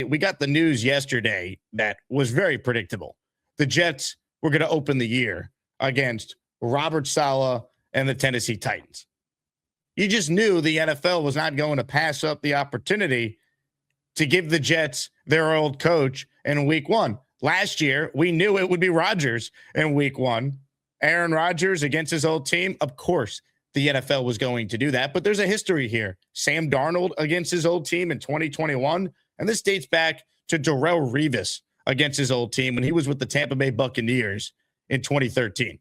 We got the news yesterday that was very predictable. The Jets were going to open the year against Robert Saleh and the Tennessee Titans. You just knew the NFL was not going to pass up the opportunity to give the Jets their old coach in week one. Last year, we knew it would be Rodgers in week one. Aaron Rodgers against his old team. Of course, the NFL was going to do that, but there's a history here. Sam Darnold against his old team in 2021, and this dates back to Darrelle Revis against his old team when he was with the Tampa Bay Buccaneers in 2013.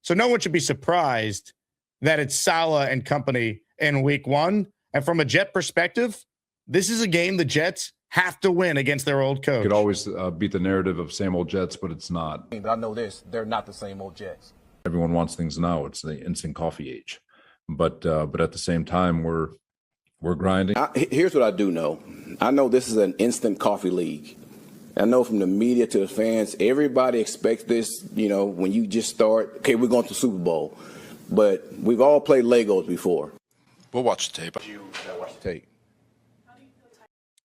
So no one should be surprised that it's Saleh and company in week one. And from a Jet perspective, this is a game the Jets have to win against their old coach. You could always beat the narrative of same old Jets, but it's not. But I know this, they're not the same old Jets. Everyone wants things now. It's the instant coffee age. But at the same time, we're grinding. Here's what I do know. I know this is an instant coffee league. I know from the media to the fans, everybody expects this, when you just start, okay, we're going to the Super Bowl. But we've all played Legos before. We'll watch the tape. Watch the tape.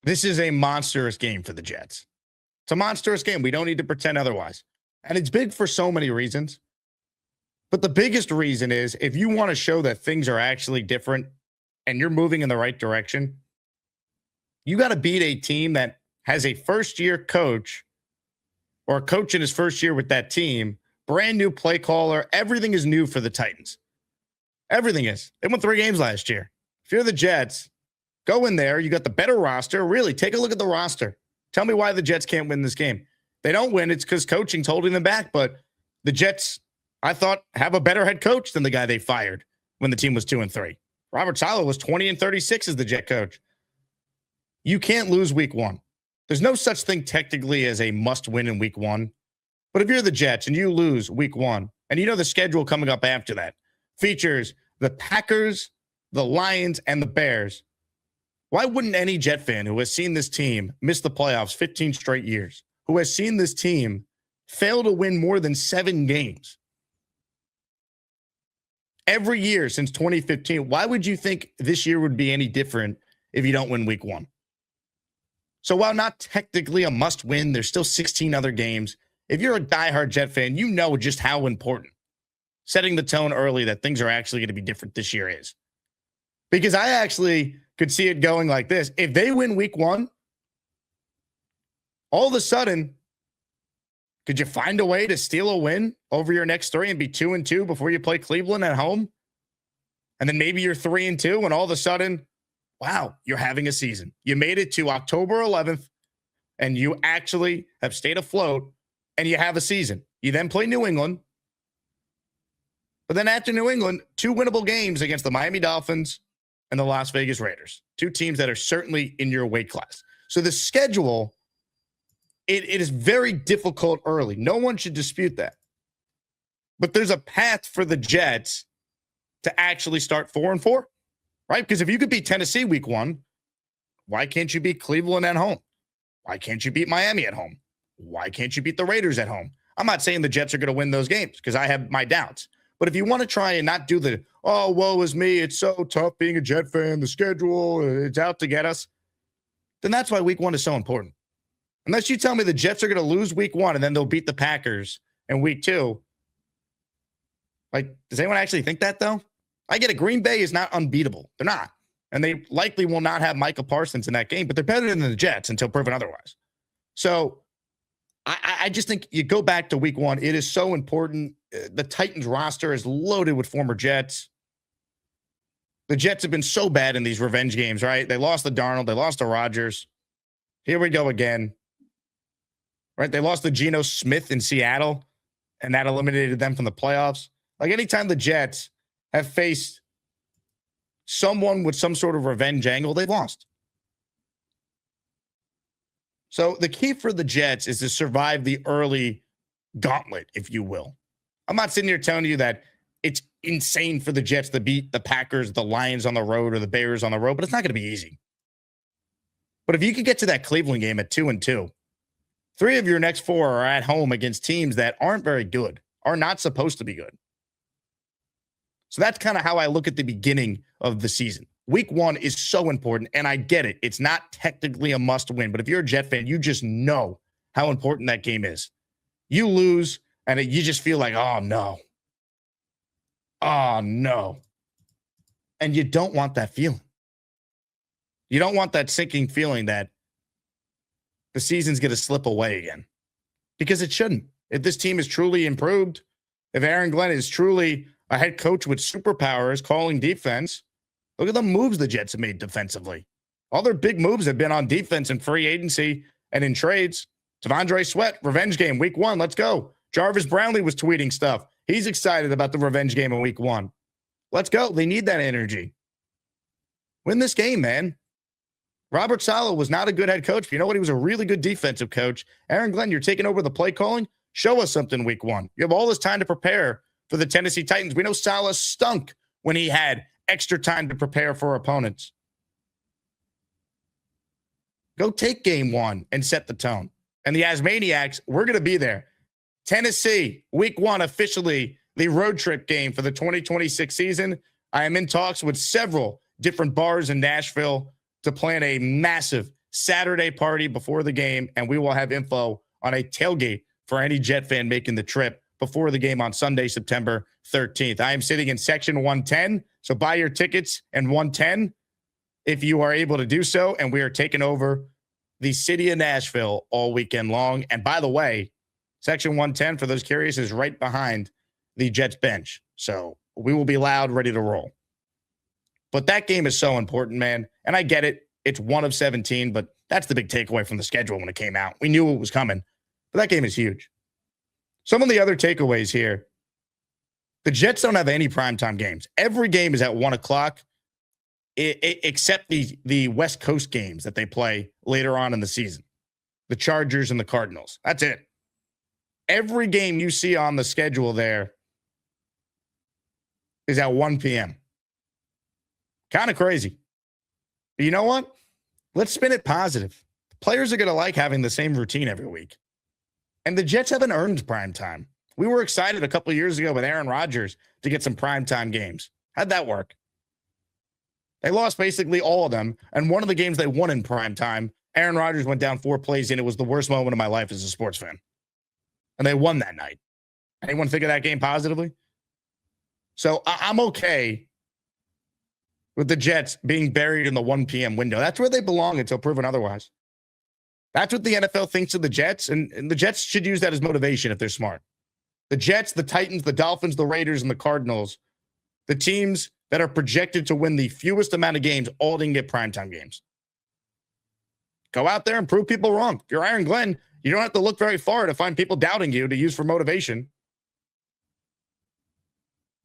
This is a monstrous game for the Jets. It's a monstrous game. We don't need to pretend otherwise. And it's big for so many reasons. But the biggest reason is if you want to show that things are actually different and you're moving in the right direction, you got to beat a team that has a first-year coach or a coach in his first year with that team, brand new play caller. Everything is new for the Titans. Everything is. They won 3 games last year. If you're the Jets, go in there. You got the better roster. Really, take a look at the roster. Tell me why the Jets can't win this game. They don't win. It's because coaching's holding them back. But the Jets, I thought, have a better head coach than the guy they fired when the team was 2-3. Robert Saleh was 20-36 as the Jet coach. You can't lose week one. There's no such thing technically as a must-win in week one. But if you're the Jets and you lose week one, and you know the schedule coming up after that features the Packers, the Lions, and the Bears, why wouldn't any Jet fan who has seen this team miss the playoffs 15 straight years, who has seen this team fail to win more than 7 games every year since 2015, why would you think this year would be any different if you don't win week one? So while not technically a must win, there's still 16 other games. If you're a diehard Jet fan, you know just how important setting the tone early that things are actually going to be different this year is. Because I actually could see it going like this. If they win week one, all of a sudden, could you find a way to steal a win over your next 3 and be 2-2 before you play Cleveland at home? And then maybe you're 3-2 and all of a sudden, wow, you're having a season. You made it to October 11th and you actually have stayed afloat and you have a season. You then play New England. But then after New England, 2 winnable games against the Miami Dolphins and the Las Vegas Raiders. 2 teams that are certainly in your weight class. So the schedule, it is very difficult early. No one should dispute that. But there's a path for the Jets to actually start 4-4, right? Because if you could beat Tennessee week one, why can't you beat Cleveland at home? Why can't you beat Miami at home? Why can't you beat the Raiders at home? I'm not saying the Jets are going to win those games because I have my doubts. But if you want to try and not do the, oh, woe is me, it's so tough being a Jet fan, the schedule, it's out to get us, then that's why week one is so important. Unless you tell me the Jets are going to lose week one and then they'll beat the Packers in week 2. Like, does anyone actually think that, though? I get it. Green Bay is not unbeatable. They're not. And they likely will not have Micah Parsons in that game, but they're better than the Jets until proven otherwise. So I just think you go back to week one. It is so important. The Titans roster is loaded with former Jets. The Jets have been so bad in these revenge games, right? They lost to Darnold. They lost to Rodgers. Here we go again. Right? They lost to Geno Smith in Seattle, and that eliminated them from the playoffs. Like anytime the Jets have faced someone with some sort of revenge angle, they've lost. So the key for the Jets is to survive the early gauntlet, if you will. I'm not sitting here telling you that it's insane for the Jets to beat the Packers, the Lions on the road, or the Bears on the road, but it's not going to be easy. But if you could get to that Cleveland game at 2-2, 3 of your next 4 are at home against teams that aren't very good, are not supposed to be good. So that's kind of how I look at the beginning of the season. Week 1 is so important, and I get it. It's not technically a must win, but if you're a Jet fan, you just know how important that game is. You lose, and you just feel like, oh, no. Oh, no. And you don't want that feeling. You don't want that sinking feeling that the season's going to slip away again, because it shouldn't. If this team is truly improved, if Aaron Glenn is truly a head coach with superpowers calling defense, look at the moves the Jets have made defensively. All their big moves have been on defense in free agency and in trades. T'Vondre Sweat, revenge game, week 1, let's go. Jarvis Brownlee was tweeting stuff. He's excited about the revenge game in week 1. Let's go. They need that energy. Win this game, man. Robert Saleh was not a good head coach, but you know what? He was a really good defensive coach. Aaron Glenn, you're taking over the play calling. Show us something week 1. You have all this time to prepare for the Tennessee Titans. We know Saleh stunk when he had extra time to prepare for opponents. Go take game 1 and set the tone. And the Asmaniacs, we're going to be there. Tennessee, week 1, officially the road trip game for the 2026 season. I am in talks with several different bars in Nashville to plan a massive Saturday party before the game, and we will have info on a tailgate for any Jet fan making the trip before the game on Sunday, September 13th. I am sitting in section 110, so buy your tickets in 110 if you are able to do so, and we are taking over the city of Nashville all weekend long. And by the way, section 110, for those curious, is right behind the Jets bench, so we will be loud, ready to roll. But that game is so important, man. And I get it. It's 1 of 17, but that's the big takeaway from the schedule when it came out. We knew it was coming, but that game is huge. Some of the other takeaways here. The Jets don't have any primetime games. Every game is at 1 o'clock, except the West Coast games that they play later on in the season. The Chargers and the Cardinals. That's it. Every game you see on the schedule there is at 1 p.m. Kind of crazy. But you know what? Let's spin it positive. Players are going to like having the same routine every week. And the Jets haven't earned prime time. We were excited a couple of years ago with Aaron Rodgers to get some primetime games. How'd that work? They lost basically all of them. And one of the games they won in primetime, Aaron Rodgers went down 4 plays in. It was the worst moment of my life as a sports fan. And they won that night. Anyone think of that game positively? So I'm okay with the Jets being buried in the 1 p.m. window. That's where they belong until proven otherwise. That's what the NFL thinks of the Jets, and the Jets should use that as motivation if they're smart. The Jets, the Titans, the Dolphins, the Raiders, and the Cardinals, the teams that are projected to win the fewest amount of games, all didn't get primetime games. Go out there and prove people wrong. If you're Aaron Glenn, you don't have to look very far to find people doubting you to use for motivation.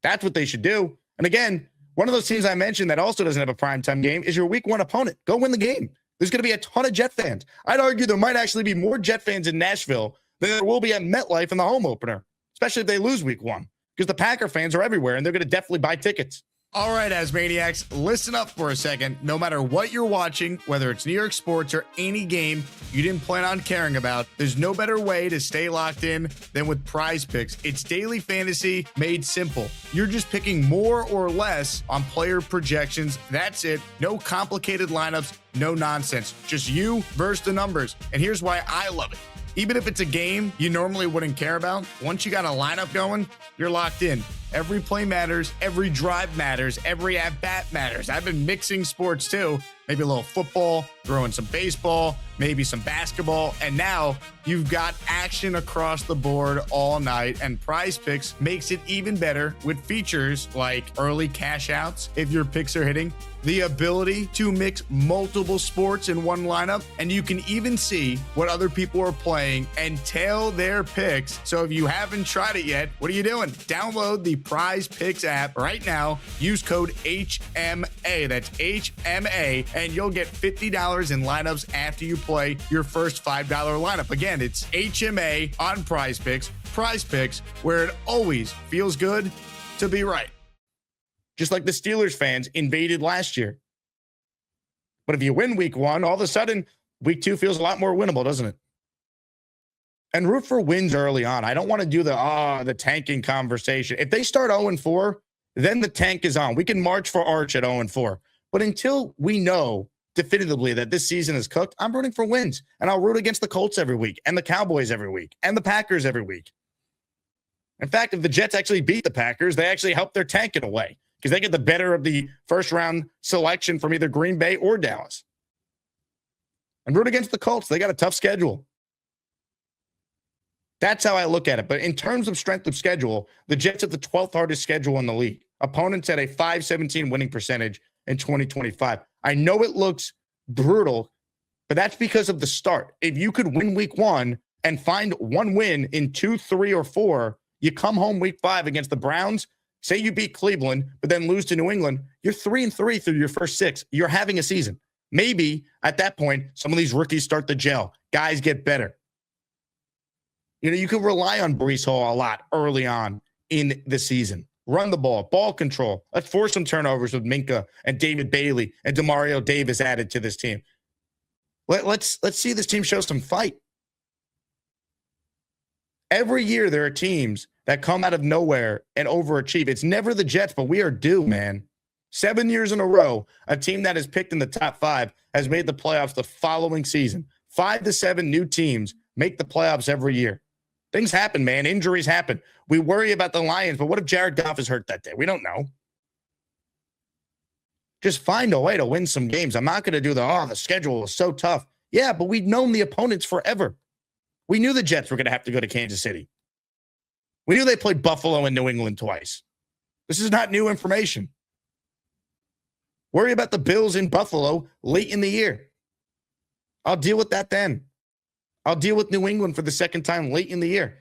That's what they should do. And again, one of those teams I mentioned that also doesn't have a primetime game is your week 1 opponent. Go win the game. There's going to be a ton of Jet fans. I'd argue there might actually be more Jet fans in Nashville than there will be at MetLife in the home opener, especially if they lose week 1, because the Packer fans are everywhere and they're going to definitely buy tickets. All right, Asmaniacs, listen up for a second. No matter what you're watching, whether it's New York sports or any game you didn't plan on caring about, there's no better way to stay locked in than with PrizePicks. It's daily fantasy made simple. You're just picking more or less on player projections. That's it. No complicated lineups, no nonsense. Just you versus the numbers. And here's why I love it. Even if it's a game you normally wouldn't care about, once you got a lineup going, you're locked in. Every play matters. Every drive matters. Every at-bat matters. I've been mixing sports too. Maybe a little football, throw in some baseball, maybe some basketball. And now you've got action across the board all night. And PrizePicks makes it even better with features like early cash outs if your picks are hitting, the ability to mix multiple sports in one lineup, and you can even see what other people are playing and tail their picks. So if you haven't tried it yet, what are you doing? Download the PrizePicks app right now. Use code HMA. That's HMA, and you'll get $50 in lineups after you play your first $5 lineup. Again, it's HMA on PrizePicks. PrizePicks, where it always feels good to be right. Just like the Steelers fans invaded last year. But if you win week 1, all of a sudden, week 2 feels a lot more winnable, doesn't it? And root for wins early on. I don't want to do the tanking conversation. If they start 0-4, then the tank is on. We can march for Arch at 0-4. But until we know definitively that this season is cooked, I'm rooting for wins. And I'll root against the Colts every week and the Cowboys every week and the Packers every week. In fact, if the Jets actually beat the Packers, they actually help their tank in a way because they get the better of the first round selection from either Green Bay or Dallas. And root against the Colts. They got a tough schedule. That's how I look at it. But in terms of strength of schedule, the Jets have the 12th hardest schedule in the league. Opponents at a .517 winning percentage in 2025. I know it looks brutal, but that's because of the start. If you could win week 1 and find one win in 2, 3, or 4, you come home week 5 against the Browns, say you beat Cleveland, but then lose to New England, you're 3-3 through your first 6. You're having a season. Maybe at that point, some of these rookies start to gel. Guys get better. You can rely on Breece Hall a lot early on in the season. Run the ball control. Let's force some turnovers with Minka and David Bailey and Demario Davis added to this team. Let's see this team show some fight. Every year there are teams that come out of nowhere and overachieve. It's never the Jets, but we are due, man. 7 years in a row, a team that is picked in the top 5 has made the playoffs the following season. 5 to 7 new teams make the playoffs every year. Things happen, man. Injuries happen. We worry about the Lions, but what if Jared Goff is hurt that day? We don't know. Just find a way to win some games. I'm not going to do the schedule is so tough. Yeah, but we've known the opponents forever. We knew the Jets were going to have to go to Kansas City. We knew they played Buffalo and New England twice. This is not new information. Worry about the Bills in Buffalo late in the year. I'll deal with that then. I'll deal with New England for the second time late in the year.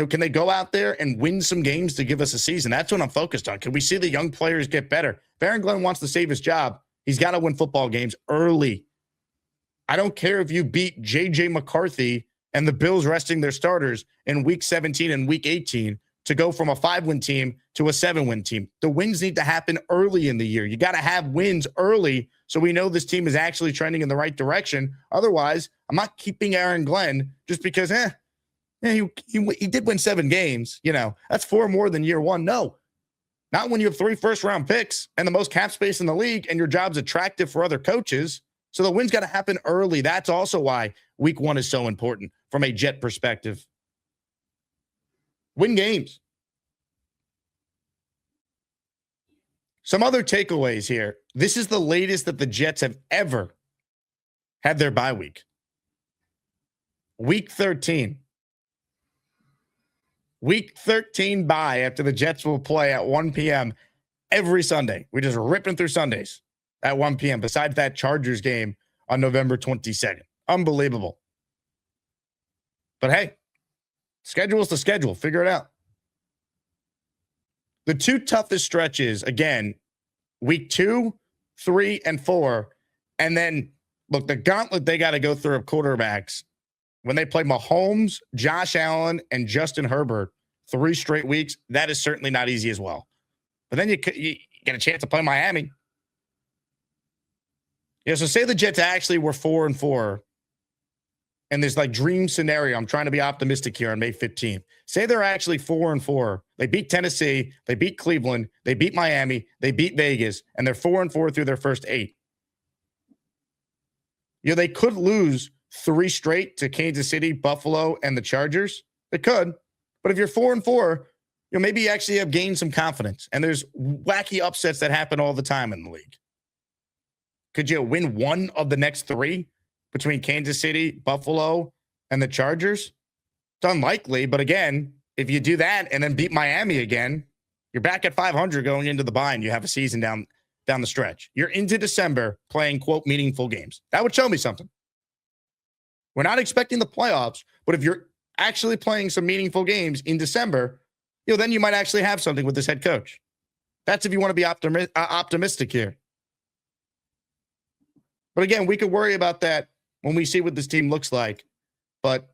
Can they go out there and win some games to give us a season? That's what I'm focused on. Can we see the young players get better? If Aaron Glenn wants to save his job, he's got to win football games early. I don't care if you beat J.J. McCarthy and the Bills resting their starters in week 17 and week 18 to go from a 5-win team to a 7-win team. The wins need to happen early in the year. You got to have wins early so we know this team is actually trending in the right direction. Otherwise, I'm not keeping Aaron Glenn just because, he did win 7 games. That's 4 more than year 1. No, not when you have 3 first-round picks and the most cap space in the league and your job's attractive for other coaches. So the wins got to happen early. That's also why week 1 is so important from a Jet perspective. Win games. Some other takeaways here. This is the latest that the Jets have ever had their bye week. Week 13. Week 13 bye after the Jets will play at 1 p.m. every Sunday. We're just ripping through Sundays at 1 p.m. besides that Chargers game on November 22nd. Unbelievable. But hey, schedule's the schedule. Figure it out. The 2 toughest stretches, again, week 2, 3, and 4. And then, look, the gauntlet they got to go through of quarterbacks when they play Mahomes, Josh Allen, and Justin Herbert 3 straight weeks, that is certainly not easy as well. But then you get a chance to play Miami. So say the Jets actually were 4-4. And this dream scenario, I'm trying to be optimistic here on May 15th. Say they're actually 4-4. They beat Tennessee, they beat Cleveland, they beat Miami, they beat Vegas, and they're 4-4 through their first 8. They could lose 3 straight to Kansas City, Buffalo, and the Chargers. They could. But if you're 4-4, maybe you actually have gained some confidence. And there's wacky upsets that happen all the time in the league. Could you win 1 of the next 3? Between Kansas City, Buffalo, and the Chargers? It's unlikely, but again, if you do that and then beat Miami again, you're back at 500 going into the bye and you have a season down the stretch. You're into December playing, quote, meaningful games. That would show me something. We're not expecting the playoffs, but if you're actually playing some meaningful games in December, then you might actually have something with this head coach. That's if you want to be optimistic here. But again, we could worry about that when we see what this team looks like. But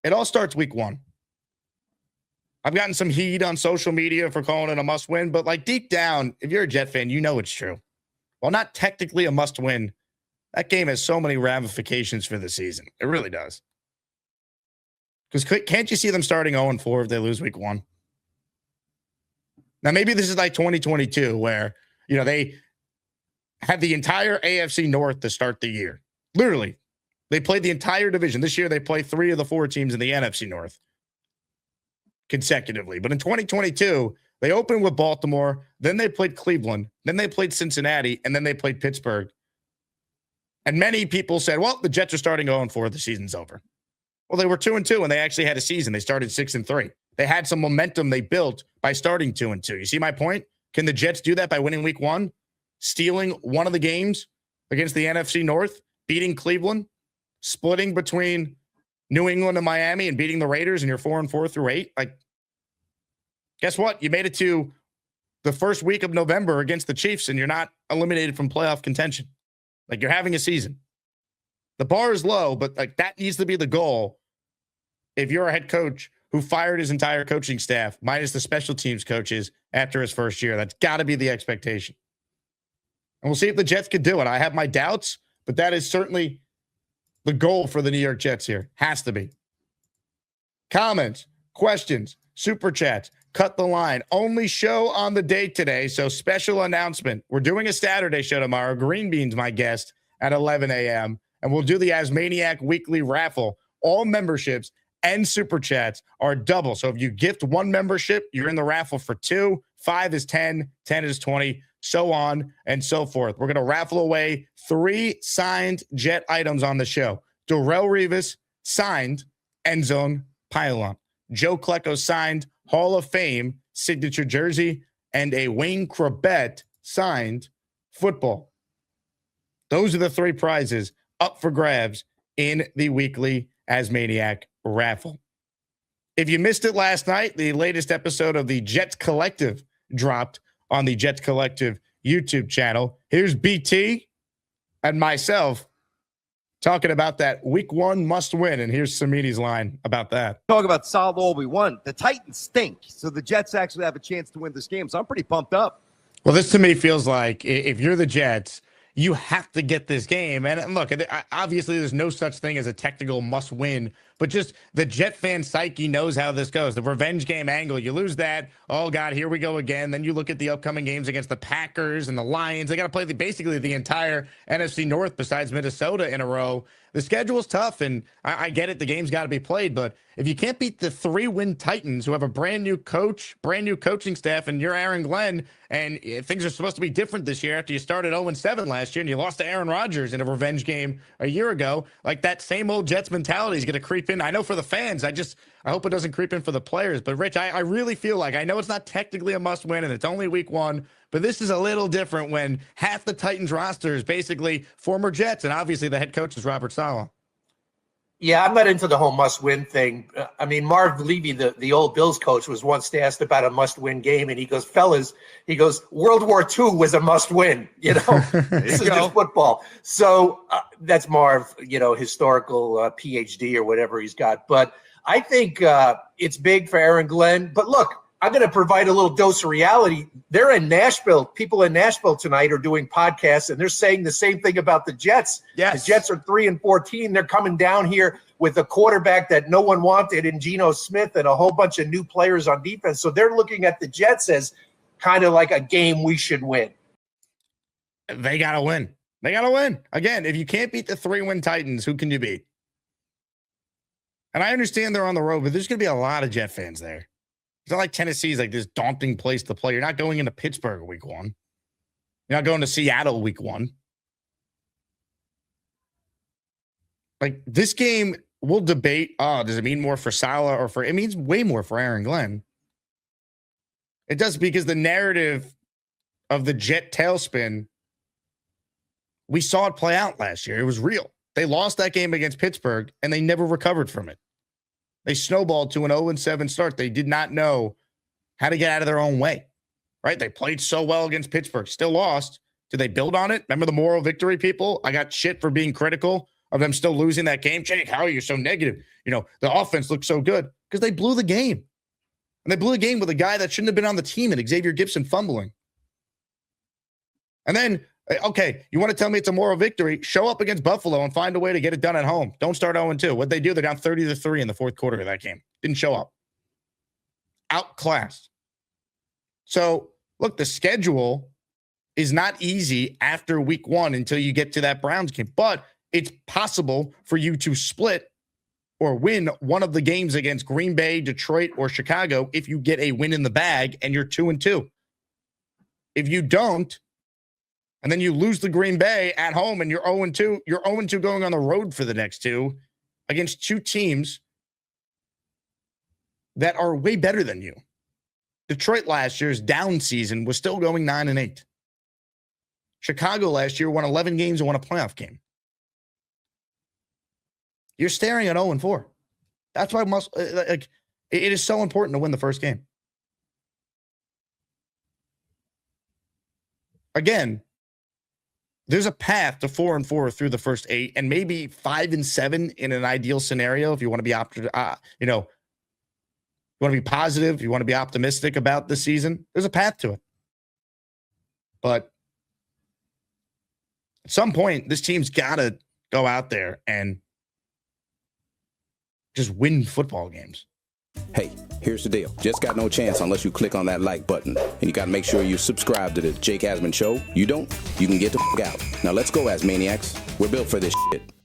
it all starts week 1. I've gotten some heat on social media for calling it a must-win, but deep down, if you're a Jet fan, you know it's true. While not technically a must-win, that game has so many ramifications for the season. It really does. Because can't you see them starting 0-4 if they lose week 1? Now, maybe this is like 2022 where, had the entire AFC North to start the year. Literally, they played the entire division. This year, they play 3 of the 4 teams in the NFC North consecutively. But in 2022, they opened with Baltimore, then they played Cleveland, then they played Cincinnati, and then they played Pittsburgh. And many people said, well, the Jets are starting 0-4. The season's over. Well, they were 2-2, and they actually had a season. They started 6-3. They had some momentum they built by starting 2-2. You see my point? Can the Jets do that by winning week 1? Stealing one of the games against the NFC North, beating Cleveland, splitting between New England and Miami, and beating the Raiders, and you're 4-4 through 8? Like, guess what? You made it to the first week of November against the Chiefs, and you're not eliminated from playoff contention. Like, you're having a season. The bar is low, but like that needs to be the goal if you're a head coach who fired his entire coaching staff, minus the special teams coaches, after his first year. That's got to be the expectation. And we'll see if the Jets could do it. I have my doubts, but that is certainly the goal for the New York Jets here. Has to be. Comments, questions, super chats, cut the line. Only show on the day today, so special announcement. We're doing a Saturday show tomorrow. Green Bean's my guest at 11 a.m., and we'll do the Asmaniac weekly raffle. All memberships and super chats are double. So if you gift 1 membership, you're in the raffle for 2. 5 is 10, 10 is 20, so on and so forth. We're going to raffle away 3 signed Jet items on the show. Darrelle Revis, signed end zone pylon. Joe Klecko, signed Hall of Fame signature jersey, and a Wayne Corbett, signed football. Those are the 3 prizes up for grabs in the weekly Asmaniac raffle. If you missed it last night, the latest episode of the Jets Collective dropped on the Jets Collective YouTube channel. Here's BT and myself talking about that week 1 must win. And here's Samini's line about that. Talk about solve all we want. The Titans stink, so the Jets actually have a chance to win this game. So I'm pretty pumped up. Well, this to me feels like if you're the Jets, you have to get this game. And look, obviously there's no such thing as a technical must win, but just the Jet fan psyche knows how this goes. The revenge game angle, you lose that. Oh God, here we go again. Then you look at the upcoming games against the Packers and the Lions. They got to play basically the entire NFC North besides Minnesota in a row. The schedule's tough, and I get it. The game's got to be played, but if you can't beat the 3-win Titans who have a brand new coach, brand new coaching staff, and you're Aaron Glenn, and things are supposed to be different this year after you started 0-7 last year and you lost to Aaron Rodgers in a revenge game a year ago, like that same old Jets mentality is going to creep in. I know for the fans, I hope it doesn't creep in for the players. But Rich, I really feel like, I know it's not technically a must win and it's only week 1, but this is a little different when half the Titans roster is basically former Jets, and obviously the head coach is Robert Saleh. Yeah, I'm not into the whole must-win thing. I mean, Marv Levy, the old Bills coach, was once asked about a must-win game, and he goes, fellas, World War II was a must-win. This is just football. So that's Marv, historical PhD or whatever he's got. But I think it's big for Aaron Glenn. But look, I'm going to provide a little dose of reality. They're in Nashville. People in Nashville tonight are doing podcasts, and they're saying the same thing about the Jets. Yes. The Jets are 3-14. They're coming down here with a quarterback that no one wanted in Geno Smith and a whole bunch of new players on defense. So they're looking at the Jets as kind of like a game we should win. They got to win. They got to win. Again, if you can't beat the 3-win Titans, who can you beat? And I understand they're on the road, but there's going to be a lot of Jet fans there. It's not like Tennessee's like this daunting place to play. You're not going into Pittsburgh week 1. You're not going to Seattle week 1. Like, this game, we'll debate, does it mean more for Saleh or it means way more for Aaron Glenn. It does, because the narrative of the Jet tailspin, we saw it play out last year. It was real. They lost that game against Pittsburgh, and they never recovered from it. They snowballed to an 0-7 start. They did not know how to get out of their own way, right? They played so well against Pittsburgh, still lost. Did they build on it? Remember the moral victory, people? I got shit for being critical of them still losing that game. Jake, how are you so negative? The offense looked so good because they blew the game. And they blew the game with a guy that shouldn't have been on the team and Xavier Gibson fumbling. And then, okay, you want to tell me it's a moral victory? Show up against Buffalo and find a way to get it done at home. Don't start 0-2. What'd they do? They're down 30-3 in the fourth quarter of that game. Didn't show up. Outclassed. So, look, the schedule is not easy after week 1 until you get to that Browns game. But it's possible for you to split or win one of the games against Green Bay, Detroit, or Chicago if you get a win in the bag and you're 2-2. If you don't, and then you lose the Green Bay at home and you're 0-2, you're 0-2 going on the road for the next 2 against 2 teams that are way better than you. Detroit last year's down season was still going 9-8. Chicago last year won 11 games and won a playoff game. You're staring at 0-4. That's why it is so important to win the first game. Again, there's a path to 4-4 through the first 8, and maybe 5-7 in an ideal scenario. If you want to be, you want to be positive, you want to be optimistic about the season. There's a path to it, but at some point, this team's got to go out there and just win football games. Hey, here's the deal. Just got no chance unless you click on that like button. And you got to make sure you subscribe to the Jake Asman Show. You don't, you can get the f*** out. Now let's go, Asmaniacs. We're built for this shit.